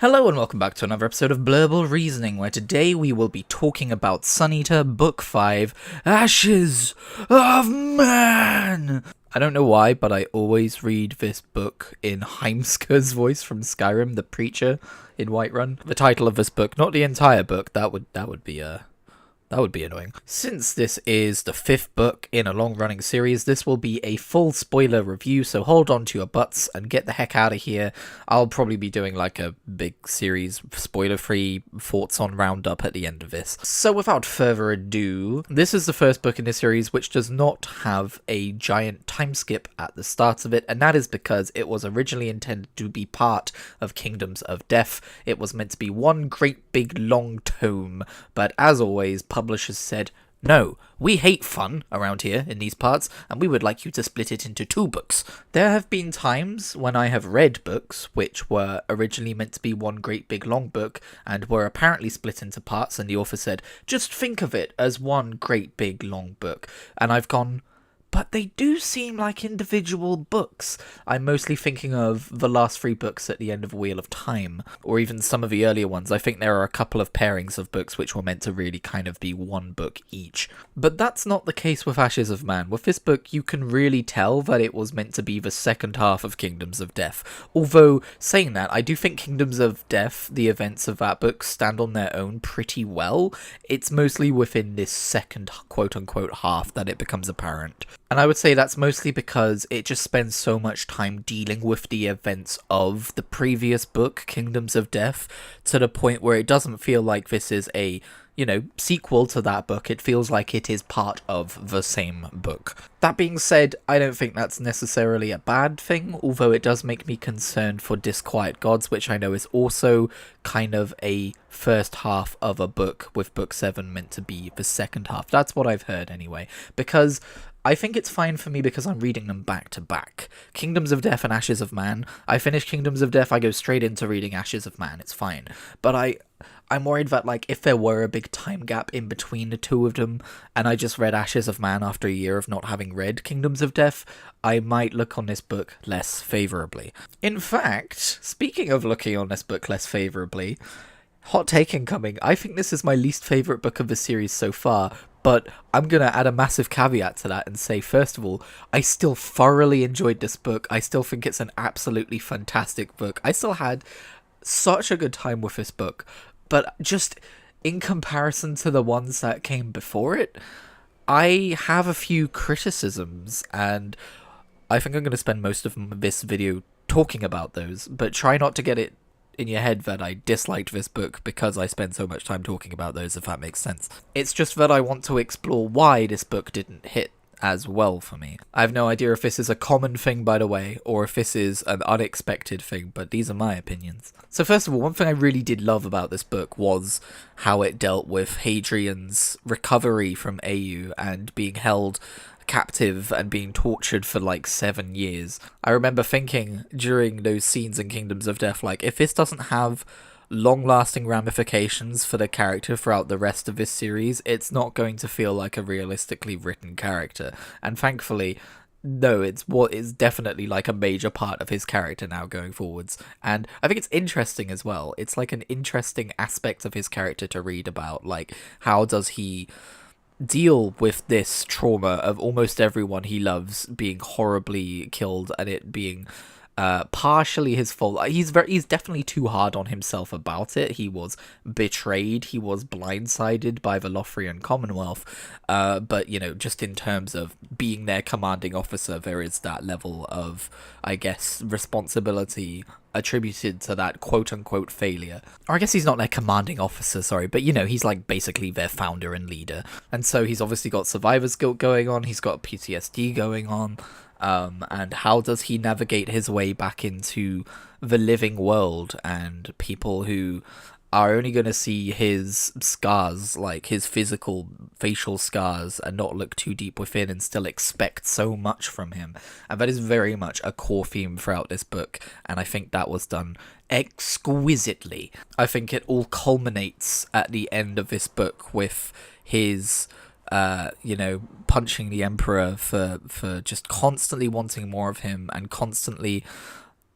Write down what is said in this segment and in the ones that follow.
Hello and welcome back to another episode of Blurble Reasoning, where today we will be talking about Sun Eater Book 5, Ashes of Man! I don't know why, but I always read this book in Heimska's voice from Skyrim, the preacher in Whiterun. The title of this book, not the entire book, that would be annoying. Since this is the fifth book in a long-running series, this will be a full spoiler review, so hold on to your butts and get the heck out of here. I'll probably be doing like a big series, spoiler-free thoughts on roundup at the end of this. So without further ado, this is the first book in the series which does not have a giant time skip at the start of it, and that is because it was originally intended to be part of Kingdoms of Death. It was meant to be one great big long tome, but as always, publishers said, no, we hate fun around here in these parts, and we would like you to split it into two books. There have been times when I have read books which were originally meant to be one great big long book and were apparently split into parts, and the author said, just think of it as one great big long book. And I've gone, but they do seem like individual books. I'm mostly thinking of the last three books at the end of Wheel of Time, or even some of the earlier ones. I think there are a couple of pairings of books which were meant to really kind of be one book each. But that's not the case with Ashes of Man. With this book, you can really tell that it was meant to be the second half of Kingdoms of Death. Although, saying that, I do think Kingdoms of Death, the events of that book, stand on their own pretty well. It's mostly within this second quote-unquote half that it becomes apparent. And I would say that's mostly because it just spends so much time dealing with the events of the previous book, Kingdoms of Death, to the point where it doesn't feel like this is a, sequel to that book. It feels like it is part of the same book. That being said, I don't think that's necessarily a bad thing, although it does make me concerned for Disquiet Gods, which I know is also kind of a first half of a book, with book 7 meant to be the second half. That's what I've heard anyway, because I think it's fine for me because I'm reading them back to back. Kingdoms of Death and Ashes of Man. I finish Kingdoms of Death, I go straight into reading Ashes of Man. It's fine. But I'm worried that, like, if there were a big time gap in between the two of them, and I just read Ashes of Man after a year of not having read Kingdoms of Death, I might look on this book less favourably. In fact, speaking of looking on this book less favourably, hot take incoming, I think this is my least favourite book of the series so far, but I'm going to add a massive caveat to that and say, first of all, I still thoroughly enjoyed this book. I still think it's an absolutely fantastic book. I still had such a good time with this book, but just in comparison to the ones that came before it, I have a few criticisms, and I think I'm going to spend most of this video talking about those, but try not to get it in your head that I disliked this book because I spend so much time talking about those, if that makes sense. It's just that I want to explore why this book didn't hit as well for me. I have no idea if this is a common thing, by the way, or if this is an unexpected thing, but these are my opinions. So first of all, one thing I really did love about this book was how it dealt with Hadrian's recovery from AU and being held captive and being tortured for like 7 years. I remember thinking during those scenes in Kingdoms of Death, like, if this doesn't have long-lasting ramifications for the character throughout the rest of this series, it's not going to feel like a realistically written character. And thankfully, no, it's what is definitely like a major part of his character now going forwards. And I think it's interesting as well. It's like an interesting aspect of his character to read about, like, how does he deal with this trauma of almost everyone he loves being horribly killed and it being partially his fault. He's definitely too hard on himself about it. He was betrayed, he was blindsided by the Lothlorien Commonwealth, but just in terms of being their commanding officer, there is that level of, I guess, responsibility attributed to that quote-unquote failure. Or I guess he's not their commanding officer, sorry, but he's like basically their founder and leader. And so he's obviously got survivor's guilt going on, he's got PTSD going on, and how does he navigate his way back into the living world and people who are only going to see his scars, like his physical facial scars, and not look too deep within and still expect so much from him. And that is very much a core theme throughout this book, and I think that was done exquisitely. I think it all culminates at the end of this book with his punching the Emperor for just constantly wanting more of him and constantly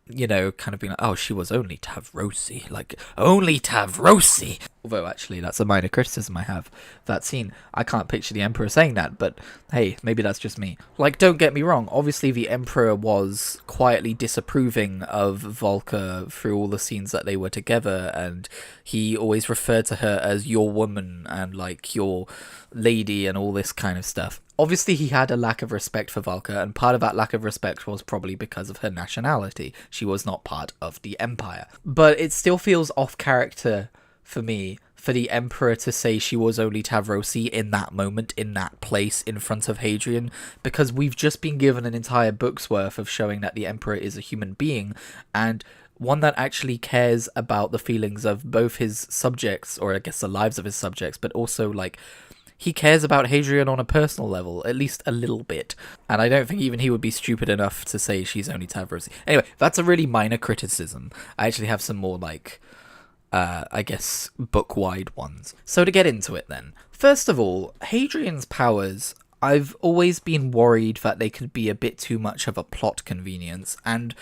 you know, kind of being like, oh, she was only Tavrosi, like, only Tavrosi. Although, actually, that's a minor criticism I have. That scene, I can't picture the Emperor saying that, but hey, maybe that's just me. Like, don't get me wrong, obviously the Emperor was quietly disapproving of Volker through all the scenes that they were together, and he always referred to her as your woman, and, like, your lady, and all this kind of stuff. Obviously, he had a lack of respect for Valka, and part of that lack of respect was probably because of her nationality. She was not part of the Empire. But it still feels off character for me for the Emperor to say she was only Tavrosi in that moment, in that place, in front of Hadrian, because we've just been given an entire book's worth of showing that the Emperor is a human being, and one that actually cares about the feelings of both his subjects, or I guess the lives of his subjects, but also, like, he cares about Hadrian on a personal level, at least a little bit. And I don't think even he would be stupid enough to say she's only Tavrosi. Anyway, that's a really minor criticism. I actually have some more, like, I guess, book-wide ones. So to get into it then. First of all, Hadrian's powers, I've always been worried that they could be a bit too much of a plot convenience, and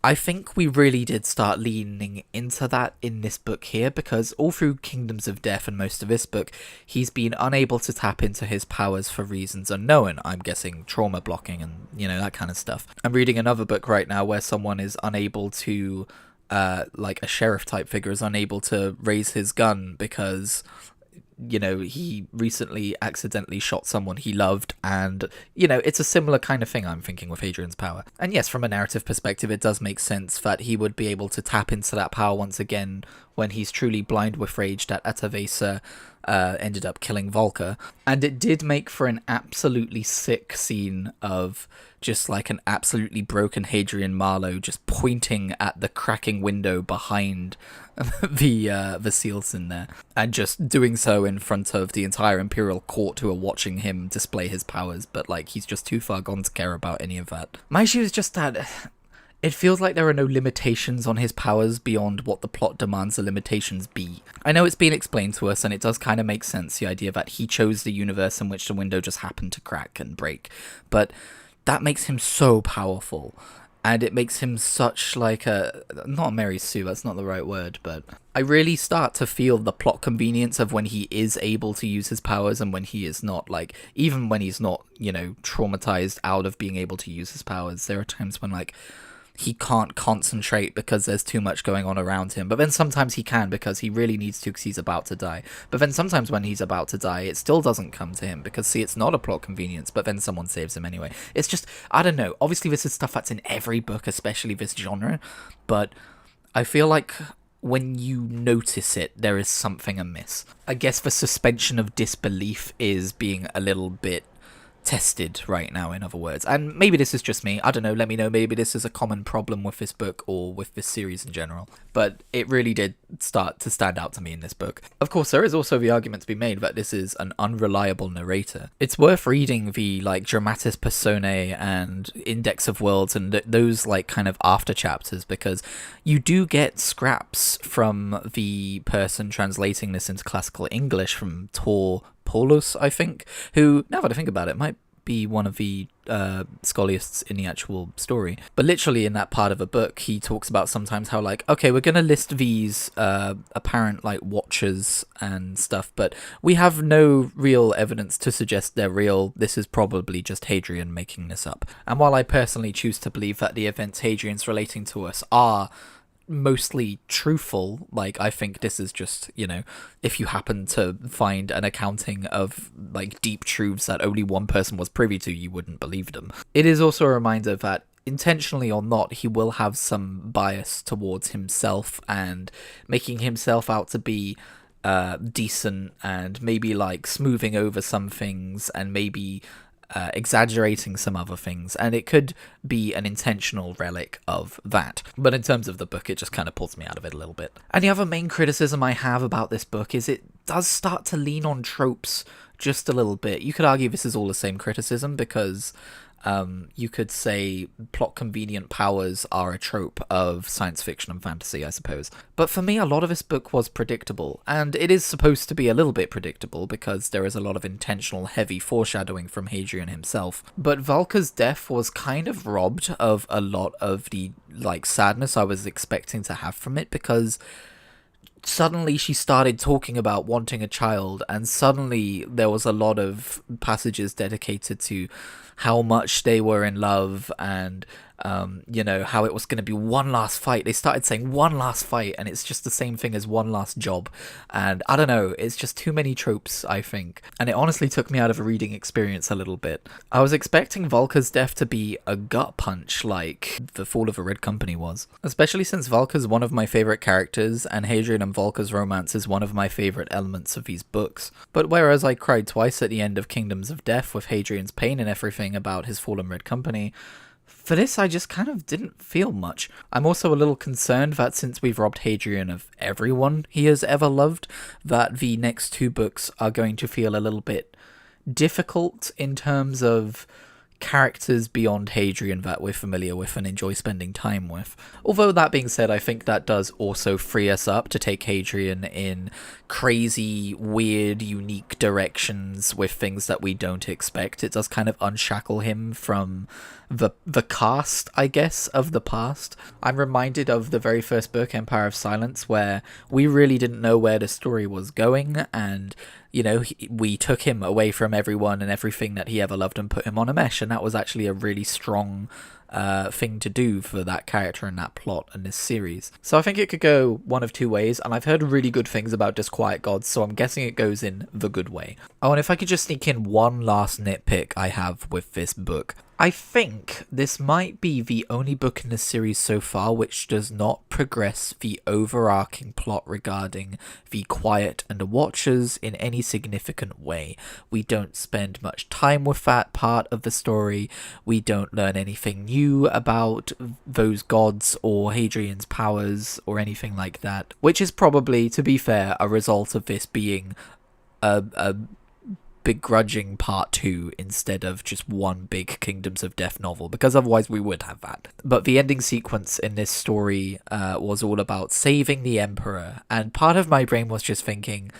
I think we really did start leaning into that in this book here, because all through Kingdoms of Death and most of this book, he's been unable to tap into his powers for reasons unknown. I'm guessing trauma blocking and, you know, that kind of stuff. I'm reading another book right now where someone is unable to, like a sheriff type figure is unable to raise his gun because, you know, he recently accidentally shot someone he loved, and, you know, it's a similar kind of thing I'm thinking with Hadrian's power. And yes, from a narrative perspective, it does make sense that he would be able to tap into that power once again when he's truly blind with rage that Atavesa ended up killing Volker. And it did make for an absolutely sick scene of just like an absolutely broken Hadrian Marlowe just pointing at the cracking window behind the Sealson there, and just doing so in front of the entire Imperial court who are watching him display his powers, but like he's just too far gone to care about any of that. My issue is just that it feels like there are no limitations on his powers beyond what the plot demands the limitations be. I know it's been explained to us, and it does kind of make sense, the idea that he chose the universe in which the window just happened to crack and break, but that makes him so powerful, and it makes him such like a, not a Mary Sue, that's not the right word, but I really start to feel the plot convenience of when he is able to use his powers and when he is not. Like, even when he's not, you know, traumatized out of being able to use his powers, there are times when, like, he can't concentrate because there's too much going on around him. But then sometimes he can because he really needs to because he's about to die. But then sometimes when he's about to die, it still doesn't come to him because, see, it's not a plot convenience, but then someone saves him anyway. It's just, I don't know. Obviously, this is stuff that's in every book, especially this genre. But I feel like when you notice it, there is something amiss. I guess the suspension of disbelief is being a little bit tested right now, in other words. And maybe this is just me, I don't know, let me know, maybe this is a common problem with this book or with this series in general, but it really did start to stand out to me in this book. Of course, there is also the argument to be made that this is an unreliable narrator. It's worth reading the, like, Dramatis Personae and Index of Worlds and those, like, kind of after chapters, because you do get scraps from the person translating this into classical English, from Tor Paulus, I think, who, now that I think about it, might be one of the scholiasts in the actual story. But literally in that part of a book, he talks about sometimes how, like, okay, we're going to list these apparent, like, watchers and stuff, but we have no real evidence to suggest they're real. This is probably just Hadrian making this up. And while I personally choose to believe that the events Hadrian's relating to us are mostly truthful, like, I think this is just, you know, if you happen to find an accounting of, like, deep truths that only one person was privy to, you wouldn't believe them. It is also a reminder that, intentionally or not, he will have some bias towards himself and making himself out to be decent and maybe, like, smoothing over some things and maybe exaggerating some other things, and it could be an intentional relic of that. But in terms of the book, it just kind of pulls me out of it a little bit. And the other main criticism I have about this book is it does start to lean on tropes just a little bit. You could argue this is all the same criticism because You could say plot convenient powers are a trope of science fiction and fantasy, I suppose. But for me, a lot of this book was predictable, and it is supposed to be a little bit predictable because there is a lot of intentional heavy foreshadowing from Hadrian himself. But Valka's death was kind of robbed of a lot of the sadness I was expecting to have from it, because suddenly she started talking about wanting a child, and suddenly there was a lot of passages dedicated to how much they were in love, and how it was going to be one last fight. They started saying one last fight, and it's just the same thing as one last job. And I don't know, it's just too many tropes, I think. And it honestly took me out of a reading experience a little bit. I was expecting Valka's death to be a gut punch like The Fall of a Red Company was. Especially since Valka's one of my favorite characters, and Hadrian and Valka's romance is one of my favorite elements of these books. But whereas I cried twice at the end of Kingdoms of Death with Hadrian's pain and everything about his fallen Red Company, for this, I just kind of didn't feel much. I'm also a little concerned that since we've robbed Hadrian of everyone he has ever loved, that the next two books are going to feel a little bit difficult in terms of characters beyond Hadrian that we're familiar with and enjoy spending time with. Although that being said, I think that does also free us up to take Hadrian in crazy, weird, unique directions with things that we don't expect. It does kind of unshackle him from the cast, I guess, of the past. I'm reminded of the very first book, Empire of Silence, where we really didn't know where the story was going, and we took him away from everyone and everything that he ever loved and put him on a mesh, and that was actually a really strong thing to do for that character and that plot in this series. So I think it could go one of two ways, and I've heard really good things about Disquiet Gods, so I'm guessing it goes in the good way. Oh, and if I could just sneak in one last nitpick I have with this book. I think this might be the only book in the series so far which does not progress the overarching plot regarding the Quiet and the Watchers in any significant way. We don't spend much time with that part of the story. We don't learn anything new about those gods or Hadrian's powers or anything like that, which is probably, to be fair, a result of this being a begrudging part 2 instead of just one big Kingdoms of Death novel, because otherwise we would have that. But the ending sequence in this story was all about saving the Emperor, and part of my brain was just thinking,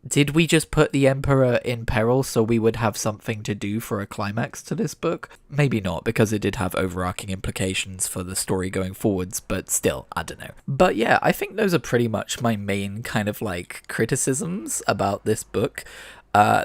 did we just put the Emperor in peril so we would have something to do for a climax to this book? Maybe not, because it did have overarching implications for the story going forwards, but still, I don't know. But yeah, I think those are pretty much my main kind of criticisms about this book.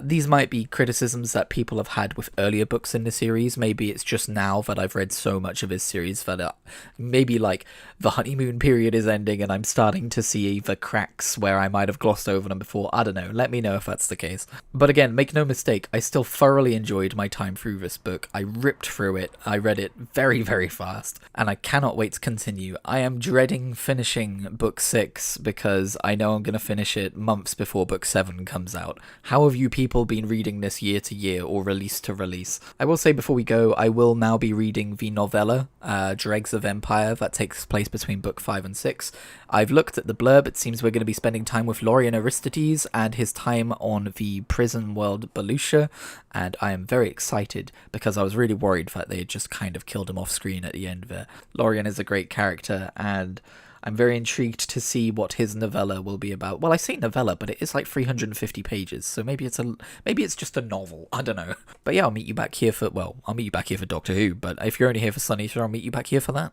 These might be criticisms that people have had with earlier books in the series. Maybe it's just now that I've read so much of this series that maybe the honeymoon period is ending and I'm starting to see the cracks where I might have glossed over them before. I don't know. Let me know if that's the case. But again, make no mistake, I still thoroughly enjoyed my time through this book. I ripped through it. I read it very, very fast, and I cannot wait to continue. I am dreading finishing book 6 because I know I'm going to finish it months before book 7 comes out. How have you people been reading this year to year or release to release? I will say before we go, I will now be reading the novella, Dregs of Empire, that takes place between book 5 and 6. I've looked at the blurb. It seems we're going to be spending time with Lorien Aristides and his time on the prison world Belucia, and I am very excited because I was really worried that they had just kind of killed him off screen at the end there. Lorien is a great character, and I'm very intrigued to see what his novella will be about. Well, I say novella, but it is 350 pages, so maybe it's just a novel. I don't know. But yeah, I'll meet you back here for Doctor Who, but if you're only here for Sunny, I'll meet you back here for that.